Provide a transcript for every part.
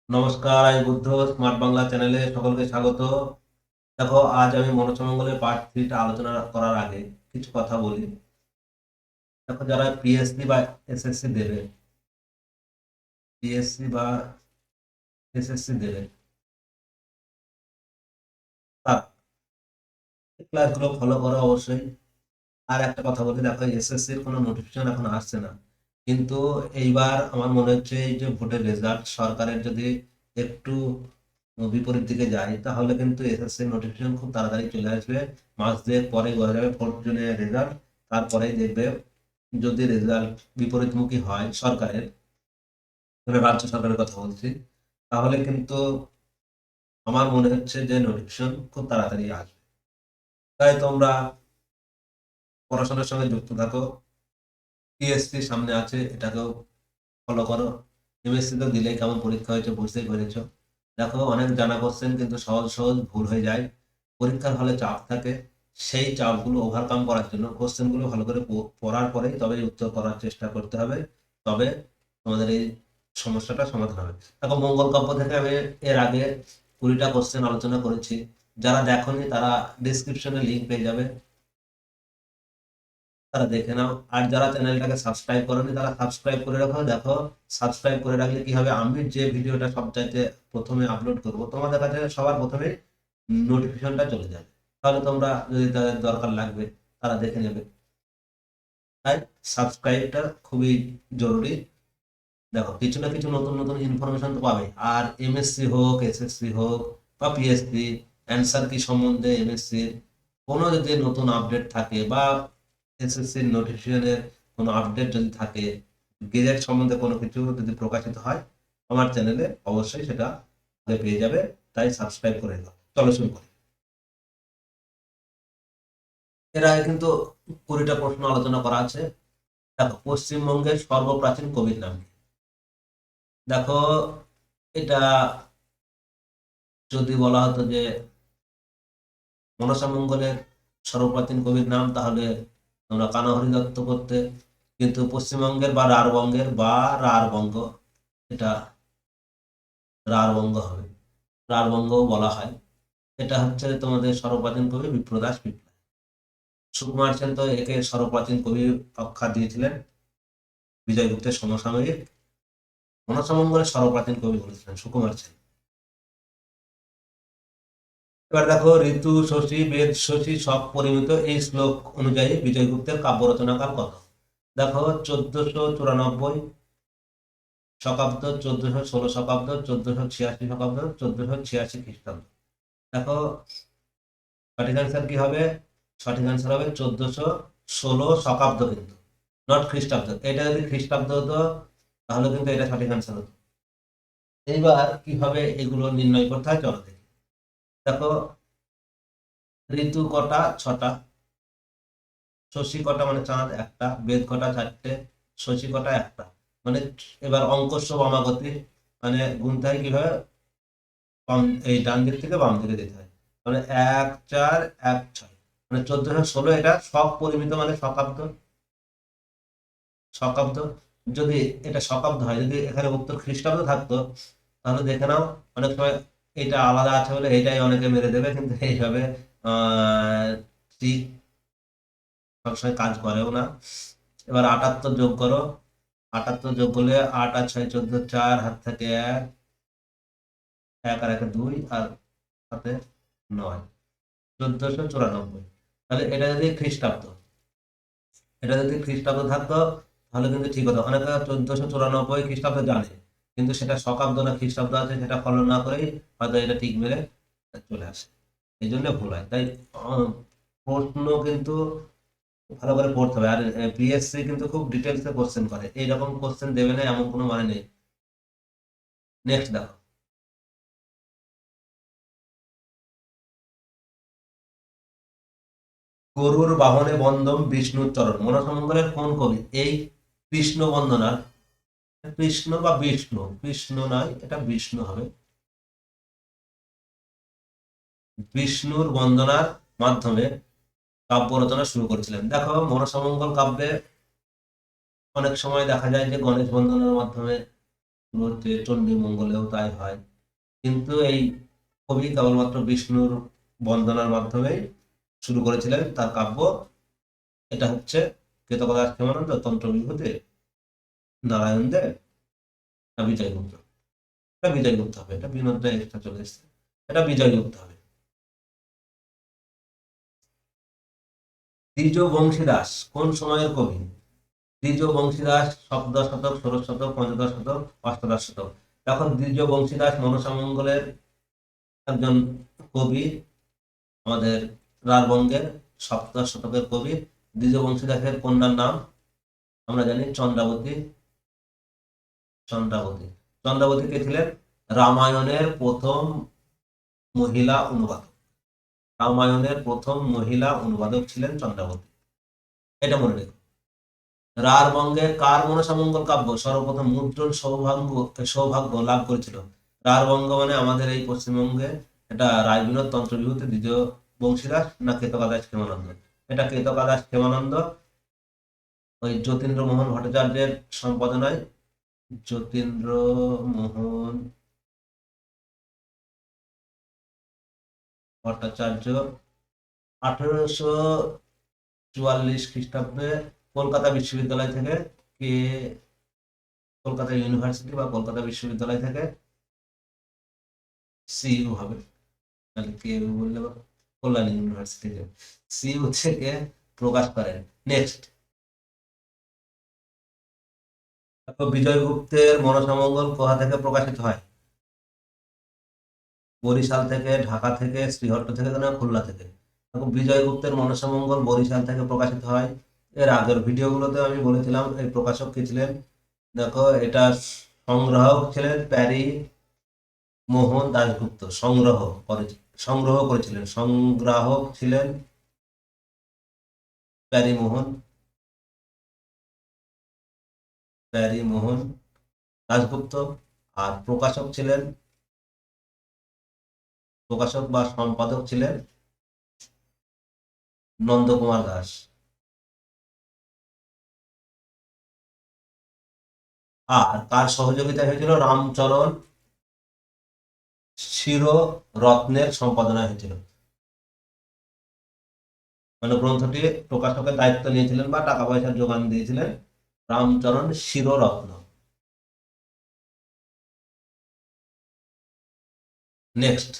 নমস্কার, আমি বুদ্ধ স্মার্ট বাংলা চ্যানেলে সকলকে স্বাগত। দেখো, আজ আমি মনসামঙ্গলের পার্ট 3টা আলোচনা করার আগে কিছু কথা বলি। দেখো, যারা পিএসসি বা এসএসসি দেবে, পিএসসি বা এসএসসি দেবে, তার ক্লাসগুলো ফলো করো অবশ্যই। আর একটা কথা বলি, দেখো এসএসসির কোনো নোটিফিকেশন এখন আসছে না, কিন্তু এইবার আমার মনে হচ্ছে এই যে ভোটের রেজাল্ট সরকারের যদি একটু বিপরীত দিকে যায়, তাহলে কিন্তু এসএসসি নোটিফিকেশন খুব তাড়াতাড়ি চলে আসবে। মাস দুয়েক পরে বোঝা যাবে 4 জুনে রেজাল্ট। তারপরেই দেখবে, যদি রেজাল্ট বিপরীতমুখী হয় সরকারের, মানে রাজ্য সরকারের কথা বলছি, তাহলে কিন্তু আমার মনে হচ্ছে যে নোটিফিকেশন খুব তাড়াতাড়ি আসবে। তাই তোমরা পড়াশোনার সঙ্গে যুক্ত থাকো। পিএসসি সামনে আছে, এটাকেও ফলো করো। এমএসসি তো দিলে কেমন পরীক্ষা হয়েছে বুঝতেই পেরেছো। দেখো, অনেক জানা কোশ্চেন কিন্তু সহজ সহজ ভুল হয়ে যায়। পরীক্ষার হলে চাপ থাকে, সেই চাপগুলো ওভারকাম করার জন্য কোশ্চেনগুলো ভালো করে পড়ার পরেই তবে উত্তর করার চেষ্টা করতে হবে। তবে তোমাদের এই সমস্যাটা সমাধান হবে। দেখো, মঙ্গল কাব্য থেকে আমি এর আগে 20টা কোশ্চেন আলোচনা করেছি। যারা দেখোনি তারা ডিসক্রিপশনে লিঙ্ক পেয়ে যাবে, তারা দেখে নাও। আর যারা চ্যানেলটাকে সাবস্ক্রাইব করেনি তারা সাবস্ক্রাইব করে রাখো। দেখো, সাবস্ক্রাইব করে রাখলে কি হবে, আমি যে ভিডিওটা সবচাইতে প্রথমে আপলোড করব তোমাদের কাছে সবার প্রথমে নোটিফিকেশনটা চলে যাবে। তাহলে তোমরা যদি তাদের দরকার লাগবে তারা দেখে নেবে। তাই সাবস্ক্রাইবটা খুবই জরুরি। দেখো, কিছু না কিছু নতুন নতুন ইনফরমেশন তো পাবে। আর এমএসসি হোক, এসএসসি হোক বা পিএসসি, অ্যান্সার কি সম্বন্ধে এমএসসির কোনো যদি নতুন আপডেট থাকে, বা এসএসসির নোটিফিকেশনের কোনো আপডেট যদি থাকে, গেজেট সম্বন্ধে কোনো কিছু যদি প্রকাশিত হয়, আমার চ্যানেলে অবশ্যই সেটা আগে পেয়ে যাবে। তাই সাবস্ক্রাইব করে দাও। চলো শুরু করি। এর আগে কিন্তু 20টা প্রশ্ন আলোচনা করা আছে। দেখো, পশ্চিমবঙ্গের সর্বপ্রাচীন কবির নাম কি? দেখো, এটা যদি বলা হতো যে মনসামঙ্গলের সর্বপ্রাচীন কবির নাম, তাহলে তোমরা কানাহরি দত্ত করতে। কিন্তু পশ্চিমবঙ্গের বা রাঢ়বঙ্গের বা রাঢ়বঙ্গ, এটা রাঢ়বঙ্গ হবে, রাঢ়বঙ্গও বলা হয়। এটা হচ্ছে তোমাদের সর্বপ্রাচীন কবি বিপ্রদাস বিপ্লব। সুকুমার সেন তো একে সর্বপ্রাচীন কবি আখ্যা দিয়েছিলেন, বিজয়গুপ্তের সমসাময়িক। মনসামঙ্গলের সর্বপ্রাচীন কবি বলেছিলেন সুকুমার সেন। এবার দেখো, ঋতু শশী বেদ শশী সব পরিমিত এই শ্লোক অনুযায়ী বিজয়গুপ্তের কাব্য রচনাকাল কত? দেখো, 1494 শকাব্দ, 1416 শকাব্দ, 1486 শকাব্দ, 1486 খ্রিস্টাব্দ। দেখো, সঠিক অ্যান্সার কি হবে? সঠিক অ্যান্সার হবে 1416 শকাব্দ, কিন্তু নট খ্রিস্টাব্দ। এটা যদি খ্রিস্টাব্দ হতো তাহলে কিন্তু এটা সঠিক অ্যান্সার হতো। এইবার কিভাবে এগুলো নির্ণয় করতে হয় চলো দেখি। দেখো, ঋতু কটা? 6টা। শশী কটা মানে চাঁদ একটা, বেদ কটা 4টে, শশী কটা একটা। মানে এবার অঙ্কস্য বামাগতি, মানে গুনতে হয় কিভাবে, এই ডান দিক থেকে বাম দিকে দিতে হয়। মানে 1 4 1 6, মানে 1416। এটা সব পরিমিত মানে শকাব্দ, শকাব্দ। যদি এটা শকাব্দ হয়, যদি এখানে উত্তর খ্রিস্টাব্দ থাকতো, তাহলে দেখে নাও, অনেক সময় এটা আলাদা আছে বলে এটাই অনেকে মেরে দেবে, কিন্তু এইভাবে ঠিক সবসময় কাজ করেও না। এবার 78 যোগ করো। 78 যোগ করলে 8 আর 6 14, 4 হাত থেকে 1, 1 আর 1 2, আর হাতে 9, 1494। তাহলে এটা যদি খ্রিস্টাব্দ, এটা যদি খ্রিস্টাব্দ থাকতো তাহলে কিন্তু ঠিক হতো। অনেকে 1494 খ্রিস্টাব্দ জানে, কিন্তু সেটা শকাব্দ না খ্রিস্টাব্দ আছে সেটা ফলো না করেই হয়তো এটা ঠিক মেরে চলে আসে, এই জন্য ভুল হয়। তাই প্রশ্ন কিন্তু ভালো করে পড়তে হবে। আর পিএসসি কিন্তু খুব ডিটেলসে কোশ্চেন করে, এইরকম কোশ্চেন দেবে না এমন কোনো মানে নেই। নেক্সট দেখো, গরুর বাহনে বন্দম বিষ্ণুর চরণ, মনসামঙ্গলের কোন কবি এই কৃষ্ণ বন্দনার, কৃষ্ণ বা বিষ্ণু, কৃষ্ণ নয় এটা বিষ্ণু হবে, বিষ্ণুর বন্দনার মাধ্যমে কাব্য রচনা শুরু করেছিলেন? দেখো, মনসামঙ্গল কাব্যে অনেক সময় দেখা যায় যে গণেশ বন্দনার মাধ্যমে হচ্ছে চণ্ডী মঙ্গলেও তাই হয়, কিন্তু এই কবি কেবলমাত্র বিষ্ণুর বন্দনার মাধ্যমেই শুরু করেছিলেন তার কাব্য। এটা হচ্ছে কেতকদাস ক্ষেমানন্দ, তন্ত্র বিভূতি, নারায়ণ দেব, বিজয় গুপ্ত। এটা বিজয় গুপ্ত হবে, এটা বিনোদটা এক্সট্রা চলে এসছে, এটা বিজয় গুপ্ত হবে। দ্বিজ বংশীদাস কোন সময়ের কবি? দ্বিজ বংশীদাস সপ্তদশ শতক, ষোড়শ শতক, পঞ্চদশ শতক, অষ্টাদশ শতক। তখন দ্বিজ বংশীদাস মনসামঙ্গলের একজন কবি, আমাদের রারবঙ্গের সপ্তদশ শতকের কবি। দ্বিজ বংশীদাসের কন্যার নাম আমরা জানি চন্দ্রাবতী। চন্দ্রাবতী চন্দ্রাবতী কে ছিলেন? রামায়ণের প্রথম মহিলা অনুবাদক। রামায়ণের প্রথম মহিলা অনুবাদক ছিলেন চন্দ্রাবতী, এটা মনে রেখো। রারবঙ্গের কার মনসামঙ্গল কাব্য সর্বপ্রথম মুদ্রণ সৌভাগ্য লাভ করেছিল? রারবঙ্গ মানে আমাদের এই পশ্চিমবঙ্গে, এটা রায়বিনোদ তন্ত্র বিভূতি দ্বিতীয় বংশীদাস না কেতকাদাস ক্ষেমানন্দ? এটা কেতকাদাস ক্ষেমানন্দ, ওই যতীন্দ্র মোহন ভট্টাচার্যের সম্পাদনায়। যতীন্দ্র মোহন ভট্টাচার্য 1844 খ্রিস্টাব্দে কলকাতা বিশ্ববিদ্যালয় থেকে, কে কলকাতা ইউনিভার্সিটি বা কলকাতা বিশ্ববিদ্যালয় থেকে সিইউ হবে, তাহলে কে বললে কল্যাণ ইউনিভার্সিটি সিইউ থেকে প্রকাশ করেন। নেক্সট, বিজয় গুপ্তের মনসামঙ্গল কোথা থেকে প্রকাশিত হয়? বরিশাল থেকে, ঢাকা থেকে, শ্রীহট্ট থেকে না খুলনা থেকে? দেখো বিজয় গুপ্তের মনসামঙ্গল বরিশাল থেকে প্রকাশিত হয়। এর আগের ভিডিওগুলোতে আমি বলেছিলাম এই প্রকাশক কে ছিলেন। দেখো এটা সংগ্রাহক ছিলেন প্যারি মোহন দাশগুপ্ত। সংগ্রহ করেছিলেন, সংগ্রাহক ছিলেন প্যারি মোহন দাশগুপ্ত। আর প্রকাশক বা সম্পাদক ছিলেন নন্দকুমার দাস। আর তার সহযোগিতা হয়েছিল রামচরণ শিররত্নের সম্পাদনা হয়েছিল। মানে গ্রন্থটি প্রকাশকের দায়িত্ব নিয়েছিলেন বা টাকা পয়সার যোগান দিয়েছিলেন রামচরণ শিররত্ন। নেক্সট,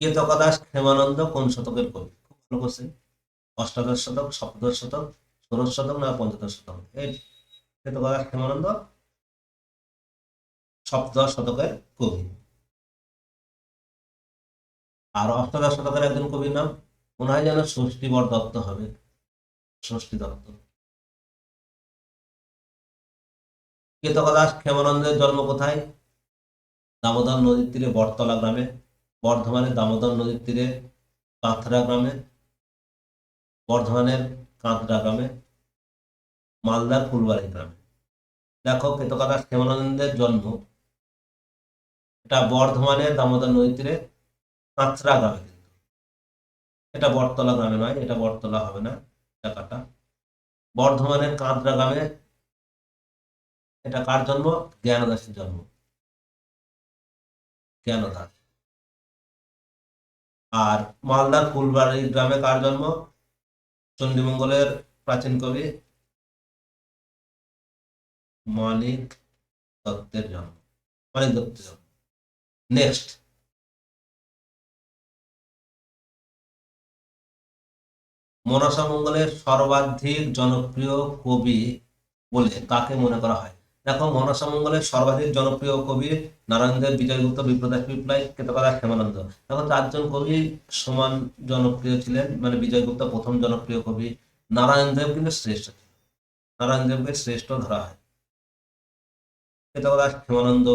কেতকদাস ক্ষেমানন্দ কোন শতকের কবি? খুব ভালো কোশ্চেন। অষ্টাদশ শতক, সপ্তদশ শতক, ষোড়শ শতক না পঞ্চদশ শতক? এই কেতকদাস ক্ষেমানন্দ সপ্তদশ শতকের কবি। আর অষ্টাদশ শতকের একজন কবির নাম মনে হয় যেন ষষ্ঠীবর দত্ত হবে, ষষ্ঠী দত্ত। কেতকদাস ক্ষেমানন্দের জন্ম কোথায়? দামোদর নদীর তীরে বটতলা গ্রামে, বর্ধমানের দামোদর নদীর তীরে কাঁথরা গ্রামে, বর্ধমানের কাঁথরা গ্রামে, মালদার ফুলবাড়ি গ্রামে। দেখো কেতকদাস ক্ষেমানন্দের জন্ম, এটা বর্ধমানের দামোদর নদীর তীরে কাঁচরা গ্রামে, কিন্তু এটা বটতলা গ্রামে নয়, এটা বটতলা হবে না, টাকাটা বর্ধমানের কাঁচরা গ্রামে। এটা কার জন্ম? জ্ঞানদাসের জন্ম, জ্ঞানদাস। আর মালদার ফুলবাড়ি গ্রামে কার জন্ম? চণ্ডীমঙ্গলের প্রাচীন কবি মানিক দত্তের জন্ম, মানিক দত্তের জন্ম। নেক্সট, মনসামঙ্গলের সর্বাধিক জনপ্রিয় কবি বলে কাকে মনে করা হয়? দেখো মনসামঙ্গলের সর্বাধিক জনপ্রিয় কবি নারায়ণ দেব, বিজয়গুপ্ত, বিপ্রদাস পিপ্লাই, কেতকদাস ক্ষেমানন্দ। দেখো চারজন কবি সমান জনপ্রিয় ছিলেন, মানে বিজয়গুপ্ত প্রথম জনপ্রিয় কবি, নারায়ণ দেব কিন্তু শ্রেষ্ঠ ছিল, নারায়ণ দেবকে শ্রেষ্ঠ ধরা হয়। কেতকদাস ক্ষেমানন্দ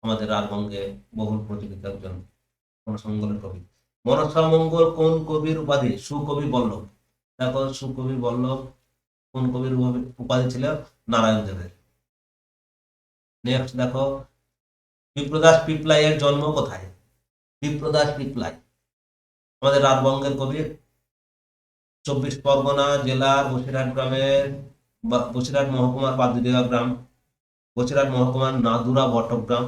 আমাদের রারবঙ্গে বহুল প্রচলিত একজন মনসামঙ্গলের কবি। মনসামঙ্গল কোন কবির উপাধি? সুকবি বল্লভ। দেখো সুকবি বল্লভ কোন কবির উপাধি ছিল? নারায়ণ দেবের। নেক্সট দেখো, বিপ্রদাস পিপ্লাই এর জন্ম কোথায়? বিপ্রদাস পিপ্লাই আমাদের রারবঙ্গের কবি, 24 পরগনা জেলার বসিরহাট গ্রামের, বসিরহাট মহকুমার বাদুরিয়া গ্রাম, বসিরহাট মহকুমার নাদুরা বটগ্রাম,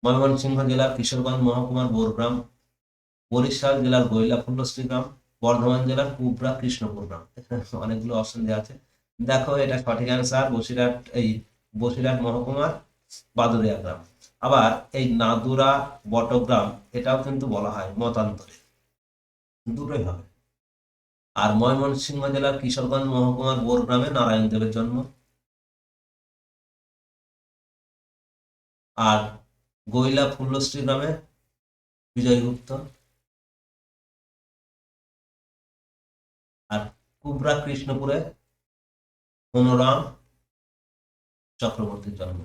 ময়মনসিংহ জেলার কিশোরগঞ্জ মহকুমার বোরগ্রাম, বরিশাল জেলার গৈলা ফুল্লশ্রী গ্রাম, বর্ধমান জেলার কুবরা কৃষ্ণপুর গ্রাম। এখানে অনেকগুলো অপশন দেওয়া আছে। দেখো এটা সঠিক অ্যান্সার বসিরহাট মহকুমার বাদুরিয়া গ্রাম। আবার এই নাদুরা বটগ্রাম এটাও কিন্তু বলা হয় মতান্তরে, দুটোই হবে। আর ময়মনসিংহ জেলার কিশোরগঞ্জ মহকুমার বোরগ্রামে নারায়ণ দেবের জন্ম। আর গৈলা ফুল্লশ্রী গ্রামে বিজয়গুপ্ত। আর কুবরা কৃষ্ণপুরে মনোরাম চক্রবর্তীর জন্ম।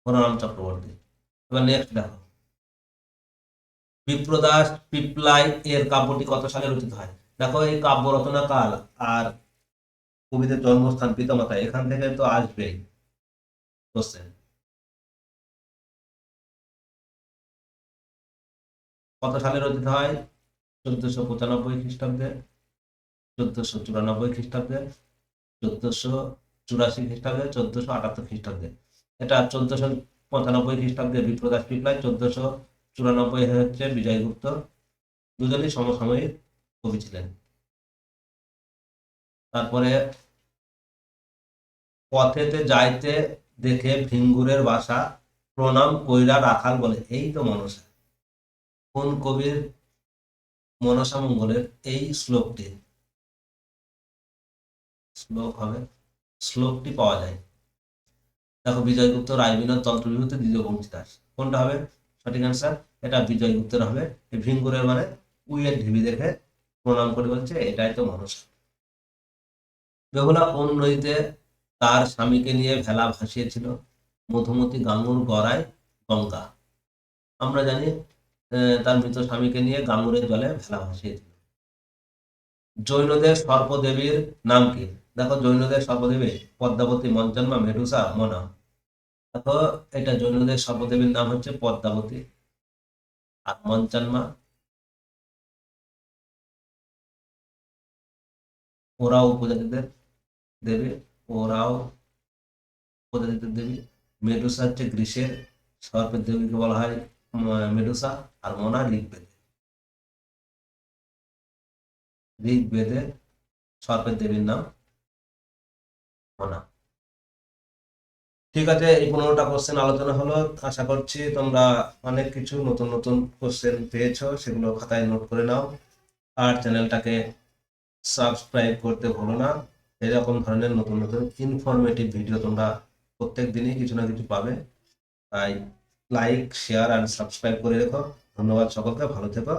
মনোরাম চক্রবর্তী। এবার নেক্সট দেখো, বিপ্রদাস পিপলাই এর কাব্যটি কত সালে রচিত হয়? দেখো এই কাব্য রচনা কাল আর কবিদের জন্মস্থান পিতামাতা এখান থেকে তো আসবেই কোশ্চেন। কত সালে রচিত হয়? 1495 খ্রিস্টাব্দে, 1494 খ্রিস্টাব্দে, 1484 খ্রিস্টাব্দে, 1478 খ্রিস্টাব্দে। এটা 1495 খ্রিস্টাব্দে বিপ্রদাস পিপলাই, 1494 হচ্ছে বিজয়গুপ্ত। দুজনই সমসাময়িক কবি ছিলেন। তারপরে পথেতে যাইতে দেখে ভিঙ্গুরের বাসা, প্রণাম কইরা রাখাল বলে। এই তো মনসা। কোন কবির মনসা মঙ্গলের এই শ্লোকটি? শ্লোক হবে, শ্লোকটি পাওয়া যায়। দেখো বিজয়গুপ্ত রায়বিনোদ তন্ত্রবিভূতি দ্বিতীয় বংশীদাস, কোনটা হবে সঠিক অ্যান্সার? এটা বিজয়গুপ্তের হবে। ভিঙ্গুরের মানে উইয়ের ঢিবি দেখে প্রণাম করে বলছে এটাই তো মনসা। বেহুলা কোন নদীতে তার স্বামীকে নিয়ে ভেলা ভাসিয়েছিল? মধুমতি গাঙ্গুর গড়ায় গঙ্গা। আমরা জানি তার মৃত স্বামীকে নিয়ে গাঙ্গুরের জলে ভেলা ভাসিয়েছিল। জৈনদের সর্পদেবীর নাম কি? দেখো জৈনদের সর্পদেবী পদ্মাবতী, মঞ্চন্মা, মেডুসা, মনা। দেখো এটা জৈনদের সর্পদেবীর নাম হচ্ছে পদ্মাবতী। আর মঞ্চান্মা ওরাও উপজাতিদের দেবী, ওরাও উপজাতিদের দেবী। মেডুসা হচ্ছে গ্রীসের সর্পের দেবীকে বলা হয় মেডুসা। আর মনা ঋগ্বেদে সর্পের দেবীর নাম মনা। ঠিক আছে, এই 15টা কোশ্চেন আলোচনা হলো। আশা করছি তোমরা অনেক কিছু নতুন নতুন কোশ্চেন পেয়েছো, সেগুলো খাতায় নোট করে নাও। আর চ্যানেলটাকে সাবস্ক্রাইব করতে ভুলো না। এরকম ধরনের নতুন নতুন ইনফরমেটিভ ভিডিও তোমরা প্রত্যেক দিনই কিছু না কিছু পাবে। তাই লাইক, শেয়ার আর সাবস্ক্রাইব করে রেখো। ধন্যবাদ সকলকে, ভালো থেকো।